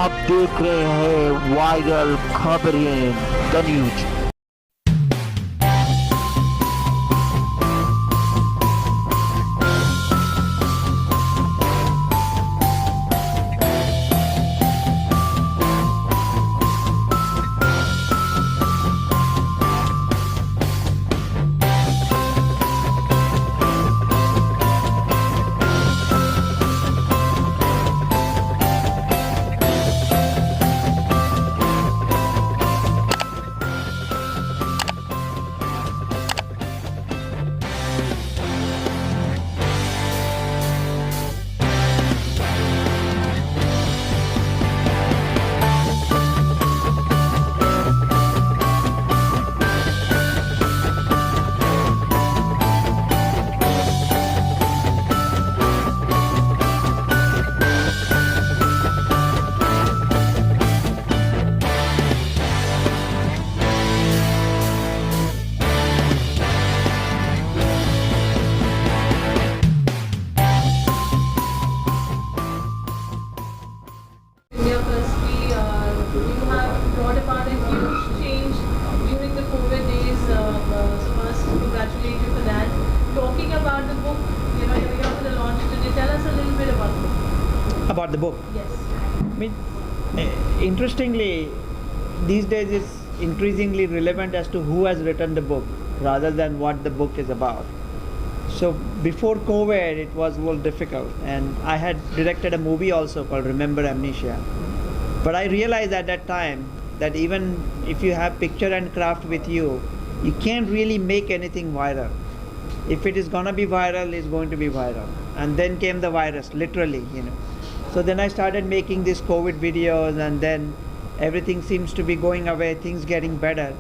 आप देख रहे हैं वायरल खबरें the news. India, firstly, you have brought about a huge change during the COVID days. So first, congratulate you for that. Talking about the book, you're here for the launch today. Tell us a little bit about the book. About the book. Yes. I mean, interestingly, these days it's increasingly relevant as to who has written the book rather than what the book is about. So before COVID, it was a little difficult, and I had directed a movie also called Remember Amnesia. But I realized at that time that even if you have picture and craft with you, you can't really make anything viral. If it is gonna be viral, it's going to be viral. And then came the virus, literally. So then I started making these COVID videos, and then everything seems to be going away, things getting better.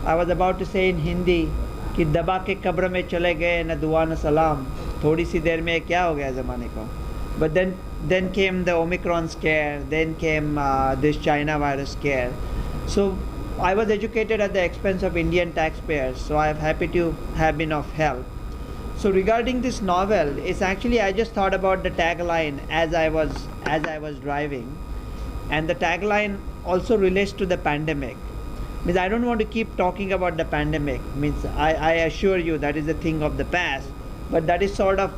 I was about to say in Hindi कि दबा के कब्र में चले गए न दुआ न सलाम, थोड़ी सी देर में क्या हो गया ज़माने को. But then came the Omicron scare, then came this China virus scare. So I was educated at the expense of Indian taxpayers, so I am happy to have been of help. So regarding this novel, it's actually I just thought about the tagline as I was driving, and the tagline also relates to the pandemic. Means I don't want to keep talking about the pandemic. Means I assure you that is a thing of the past, but that is sort of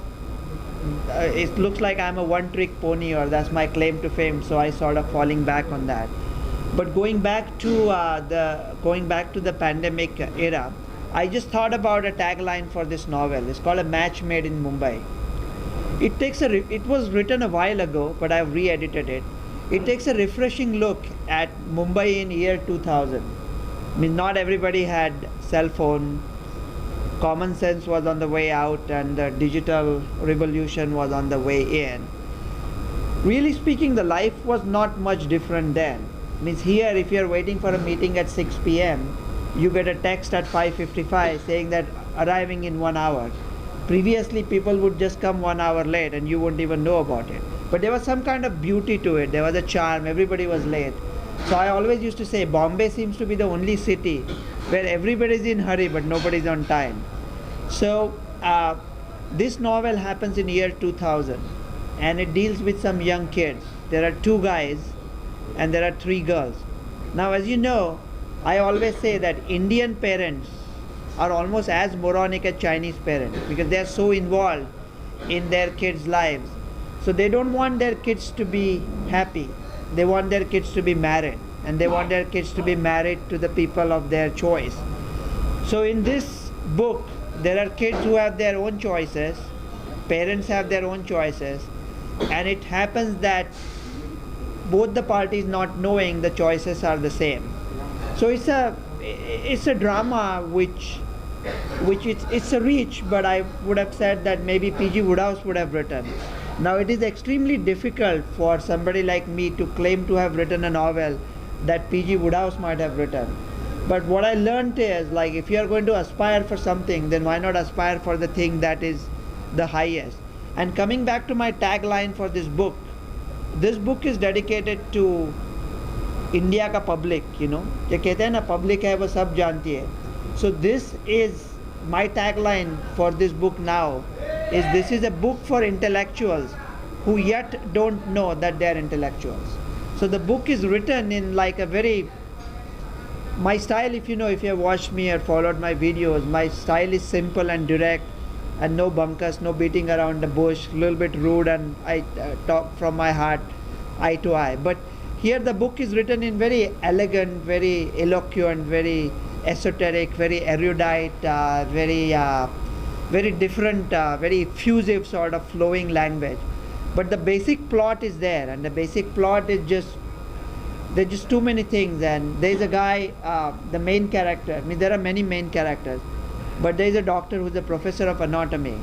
it looks like I'm a one-trick pony, or that's my claim to fame. So I sort of falling back on that. But going back to the pandemic era, I just thought about a tagline for this novel. It's called A Match Made in Mumbai. It was written a while ago, but I've re-edited it. It takes a refreshing look at Mumbai in year 2000. I mean, not everybody had cell phone. Common sense was on the way out, and the digital revolution was on the way in. Really speaking, the life was not much different then. Means here, if you're waiting for a meeting at 6 p.m., you get a text at 5:55 saying that arriving in 1 hour. Previously, people would just come 1 hour late and you wouldn't even know about it. But there was some kind of beauty to it. There was a charm. Everybody was late. So I always used to say Bombay seems to be the only city where everybody's in hurry but nobody's on time. So this novel happens in year 2000, and it deals with some young kids. There are 2 guys and there are 3 girls. Now, as you know, I always say that Indian parents are almost as moronic as Chinese parents because they are so involved in their kids' lives. So they don't want their kids to be happy. They want their kids to be married, and they want their kids to be married to the people of their choice. So in this book, there are kids who have their own choices, parents have their own choices, and it happens that both the parties not knowing the choices are the same. So it's a drama which it's a reach, but I would have said that maybe P.G. Woodhouse would have written. Now it is extremely difficult for somebody like me to claim to have written a novel that P.G. Woodhouse might have written. But what I learned is, like, if you are going to aspire for something, then why not aspire for the thing that is the highest? And coming back to my tagline for this book is dedicated to India का public, ये कहते हैं ना public है वो सब जानती है. So this is my tagline for this book now. This is a book for intellectuals who yet don't know that they are intellectuals. So the book is written in like a very, my style, if you have watched me or followed my videos, my style is simple and direct, and no bunkers, no beating around the bush, a little bit rude, and I talk from my heart, eye to eye. But here the book is written in very elegant, very eloquent, very esoteric, very erudite, very different, very effusive sort of flowing language. But the basic plot is there, and the basic plot is there's just too many things. And there's a guy, the main character, I mean there are many main characters, but there's a doctor who's a professor of anatomy.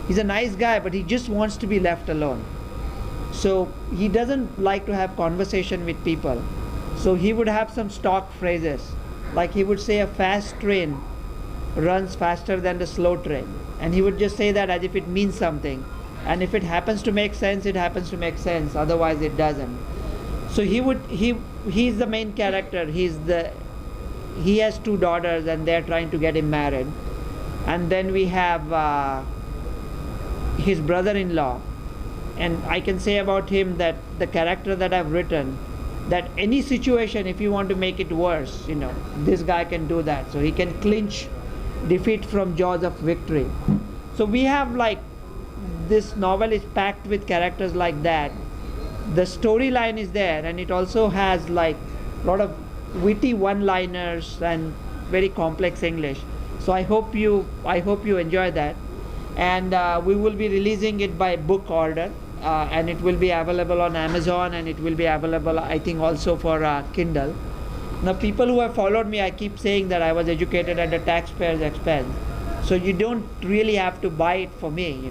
He's a nice guy, but he just wants to be left alone. So he doesn't like to have conversation with people. So he would have some stock phrases, like he would say a fast train runs faster than the slow train, and he would just say that as if it means something, and if it happens to make sense, it happens to make sense, otherwise it doesn't. So he's the main character. He has two daughters, and they're trying to get him married. And then we have his brother-in-law, and I can say about him that the character that I've written, that any situation, if you want to make it worse, this guy can do that. So he can clinch defeat from jaws of victory. So we have like, this novel is packed with characters like that. The storyline is there, and it also has like a lot of witty one-liners and very complex English. So I hope you enjoy that. And we will be releasing it by book order, and it will be available on Amazon, and it will be available, I think, also for Kindle. Now, people who have followed me, I keep saying that I was educated at the taxpayer's expense. So you don't really have to buy it for me,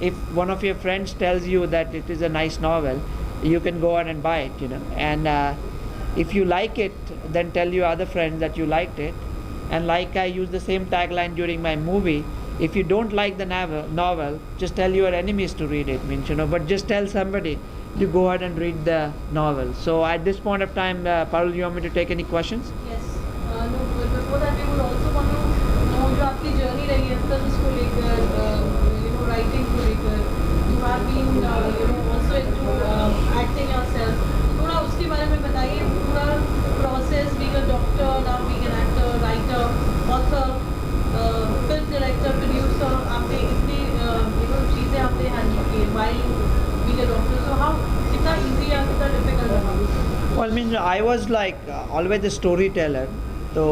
If one of your friends tells you that it is a nice novel, you can go on and buy it, And if you like it, then tell your other friends that you liked it. And like I use the same tagline during my movie, if you don't like the novel, just tell your enemies to read it, but just tell somebody to go ahead and read the novel. So at this point of time, Parul, you want me to take any questions? Yes. No, but before that, we would also want to know जो आपकी journey रही है films को लेकर, writing को लेकर. You have been, also into acting yourself. थोड़ा उसके बारे में बताइए, पूरा process, being a doctor, now being an actor, writer, author, film director, producer, आपने इतनी चीजें आपने handle की while being a doctor. So how, कितना easy या कितना difficult रहा? Well, I mean, I was like always a storyteller. तो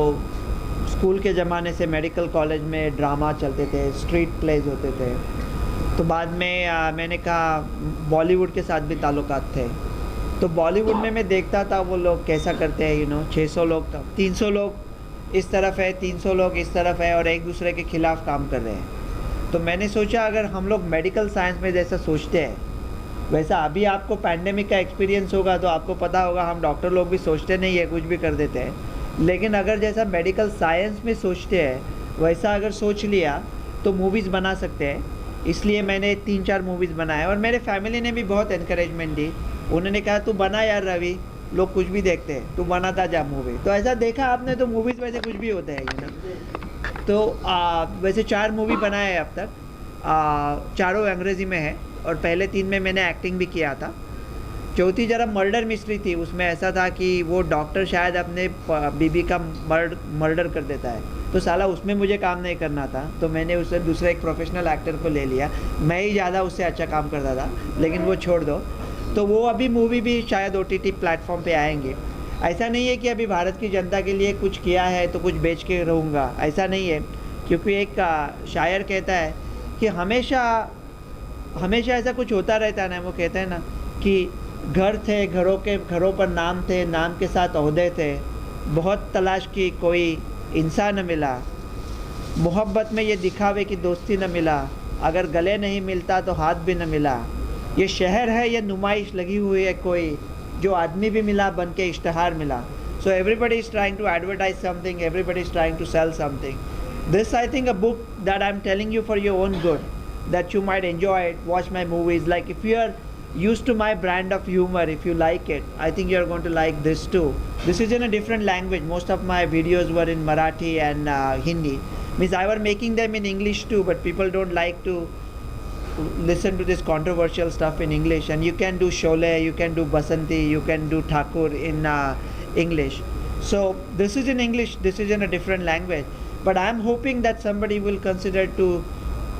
स्कूल के ज़माने से मेडिकल कॉलेज में ड्रामा चलते थे, स्ट्रीट प्लेज होते थे. तो बाद में मैंने कहा बॉलीवुड के साथ भी ताल्लुकात थे. तो बॉलीवुड में मैं देखता था वो लोग कैसा करते हैं, 600 लोग, 300 लोग इस तरफ है, 300 लोग इस तरफ है, और एक दूसरे के खिलाफ़ काम कर रहे हैं. तो मैंने सोचा अगर हम लोग मेडिकल साइंस में जैसा सोचते हैं, वैसा अभी आपको पैंडेमिक का एक्सपीरियंस होगा तो आपको पता होगा हम डॉक्टर लोग भी सोचते नहीं है, कुछ भी कर देते हैं. लेकिन अगर जैसा मेडिकल साइंस में सोचते हैं वैसा अगर सोच लिया तो मूवीज़ बना सकते हैं. इसलिए मैंने 3-4 मूवीज़ बनाए, और मेरे फैमिली ने भी बहुत इनकरेजमेंट दी. उन्होंने कहा तू बना यार रवि, लोग कुछ भी देखते हैं, तू बनाता जा मूवी. तो ऐसा देखा आपने, तो मूवीज़ वैसे कुछ भी होते हैं. तो वैसे 4 मूवी बनाए हैं अब तक, चारों अंग्रेज़ी में है, और पहले 3 में मैंने एक्टिंग भी किया था. चौथी जरा मर्डर मिस्ट्री थी. उसमें ऐसा था कि वो डॉक्टर शायद अपने बीबी का मर्डर कर देता है, तो साला उसमें मुझे काम नहीं करना था, तो मैंने उससे दूसरे एक प्रोफेशनल एक्टर को ले लिया. मैं ही ज़्यादा उससे अच्छा काम करता था, लेकिन वो छोड़ दो. तो वो अभी मूवी भी शायद OTT प्लेटफॉर्म पे आएंगे. ऐसा नहीं है कि अभी भारत की जनता के लिए कुछ किया है तो कुछ बेच के रहूँगा, ऐसा नहीं है. क्योंकि एक शायर कहता है कि हमेशा ऐसा कुछ होता रहता है ना. वो कहते हैं ना कि घर थे, घरों पर नाम थे, नाम के साथ ओहदे थे, बहुत तलाश की कोई इंसान न मिला, मोहब्बत में ये दिखावे की दोस्ती न मिला, अगर गले नहीं मिलता तो हाथ भी न मिला, ये शहर है ये नुमाइश लगी हुई है कोई, जो आदमी भी मिला बन के इश्तहार मिला. So everybody is trying to advertise something, everybody is trying to sell something. This, I think, a book that I'm telling you for your own good, that you might enjoy it, watch my movies. Like if you are used to my brand of humor, if you like it, I think you're going to like this too. This is in a different language. Most of my videos were in Marathi and Hindi. Means I was making them in English too, but people don't like to listen to this controversial stuff in English, and you can do Sholay, you can do Basanti, you can do Thakur in English. So this is in English, this is in a different language, but I'm hoping that somebody will consider to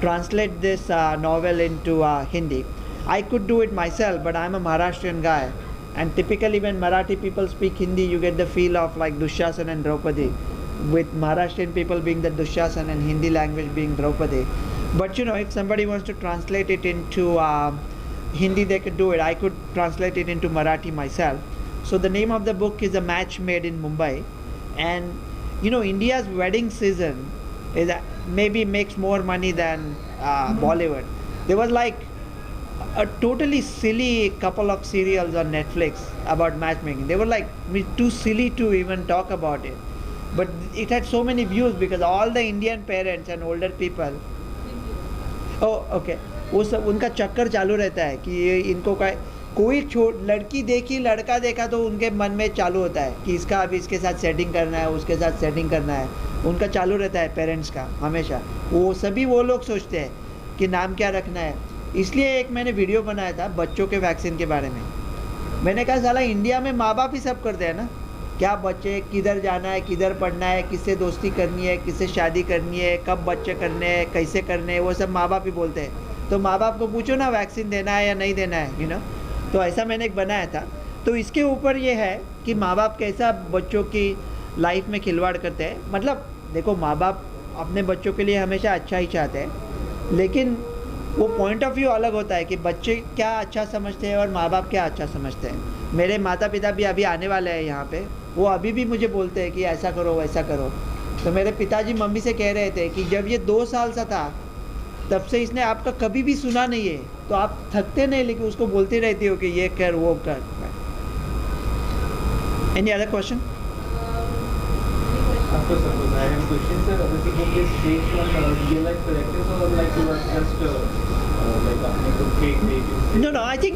translate this novel into Hindi. I could do it myself, but I'm a Maharashtrian guy, and typically when Marathi people speak Hindi, you get the feel of like Dushasan and Draupadi, with Maharashtrian people being the Dushasan and Hindi language being Draupadi. But you know, if somebody wants to translate it into Hindi, they could do it. I could translate it into Marathi myself. So the name of the book is A Match Made in Mumbai. And you know, India's wedding season is maybe makes more money than Bollywood. There was like a totally silly couple of serials on Netflix about matchmaking. They were like too silly to even talk about it. But it had so many views because all the Indian parents and older people, okay वो सब उनका चक्कर चालू रहता है कि ये इनको का कोई लड़की देखी लड़का देखा तो उनके मन में चालू होता है कि इसका अभी इसके साथ सेटिंग करना है, उसके साथ सेटिंग करना है, उनका चालू रहता है पेरेंट्स का हमेशा। वो सभी वो लोग सोचते हैं कि नाम क्या रखना है। इसलिए एक मैंने वीडियो बनाया था बच्चों के वैक्सीन के बारे में। मैंने कहा साला इंडिया में माँ बाप ही सब करते हैं ना, क्या बच्चे किधर जाना है, किधर पढ़ना है, किससे दोस्ती करनी है, किससे शादी करनी है, कब बच्चे करने हैं, कैसे करने हैं, वो सब माँ बाप ही बोलते हैं। तो माँ बाप को पूछो ना वैक्सीन देना है या नहीं देना है, यू नो। तो ऐसा मैंने एक बनाया था। तो इसके ऊपर ये है कि माँ बाप कैसा बच्चों की लाइफ में खिलवाड़ करते हैं। मतलब देखो, माँ बाप अपने बच्चों के लिए हमेशा अच्छा ही चाहते हैं, लेकिन वो पॉइंट ऑफ व्यू अलग होता है कि बच्चे क्या अच्छा समझते हैं और माँ बाप क्या अच्छा समझते हैं। मेरे माता पिता भी अभी आने वाले हैं यहाँ पे, वो अभी भी मुझे बोलते हैं कि ऐसा करो वैसा करो। तो मेरे पिताजी मम्मी से कह रहे थे कि जब ये 2 साल सा था तब से इसने आपका कभी भी सुना नहीं है, तो आप थकते नहीं लेकिन उसको बोलती रहती हो कि ये कर वो कर। Any other question? Of course, I have a question, sir. This book is based on real life characters, or like you are just like a fake names? No, I think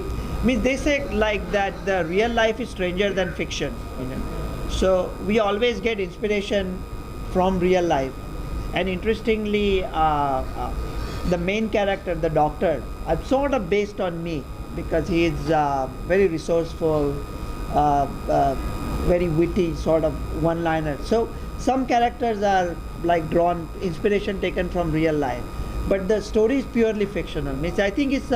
they say like that the real life is stranger than fiction, you know. So we always get inspiration from real life, and interestingly, the main character, the doctor, I've sort of based on me because he is very resourceful, very witty, sort of one-liner. So some characters are like drawn inspiration taken from real life, but the story is purely fictional. Means I think it's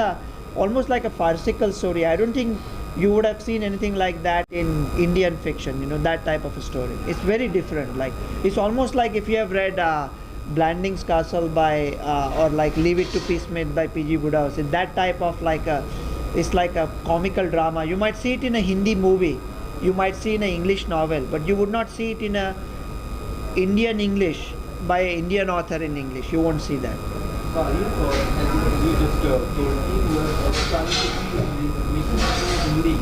almost like a farcical story. I don't think you would have seen anything like that in Indian fiction, you know, that type of a story. It's very different. Like it's almost like if you have read Blanding's Castle by or like Leave It to Peacemeat by P.G. Wodehouse. It's that type of like it's like a comical drama. You might see it in a Hindi movie, you might see in an English novel, but you would not see it in a Indian English by an Indian author in English. You won't see that. So are you, as you just told me, you are also planning to be making Hindi,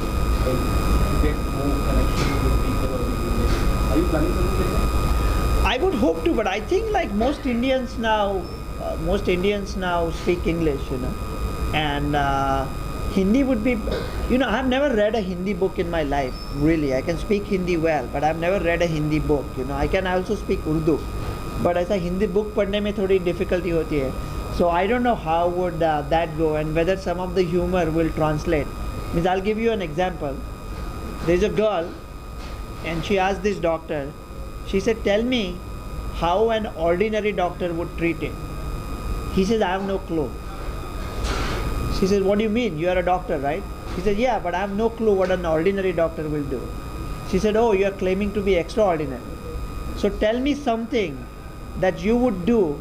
like to get more connection with people or with. Are you planning something like that? I would hope to, but I think like most Indians now speak English, you know, and Hindi would be, you know, I've never read a Hindi book in my life, really. I can speak Hindi well, but I've never read a Hindi book, you know. I can also speak Urdu, but ऐसा Hindi book पढ़ने में थोड़ी difficulty होती है. So I don't know how would that go and whether some of the humor will translate. Means I'll give you an example. There's a girl and she asked this doctor, she said, tell me how an ordinary doctor would treat it. He says, I have no clue. She says, what do you mean? You are a doctor, right? He said, yeah, but I have no clue what an ordinary doctor will do. She said, oh, you are claiming to be extraordinary. So tell me something that you would do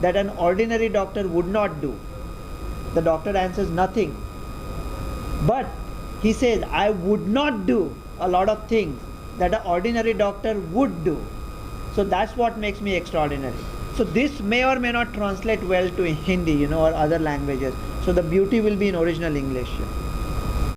that an ordinary doctor would not do. The doctor answers, nothing. But he says, I would not do a lot of things that an ordinary doctor would do. So that's what makes me extraordinary. So this may or may not translate well to Hindi, you know, or other languages. So the beauty will be in original English.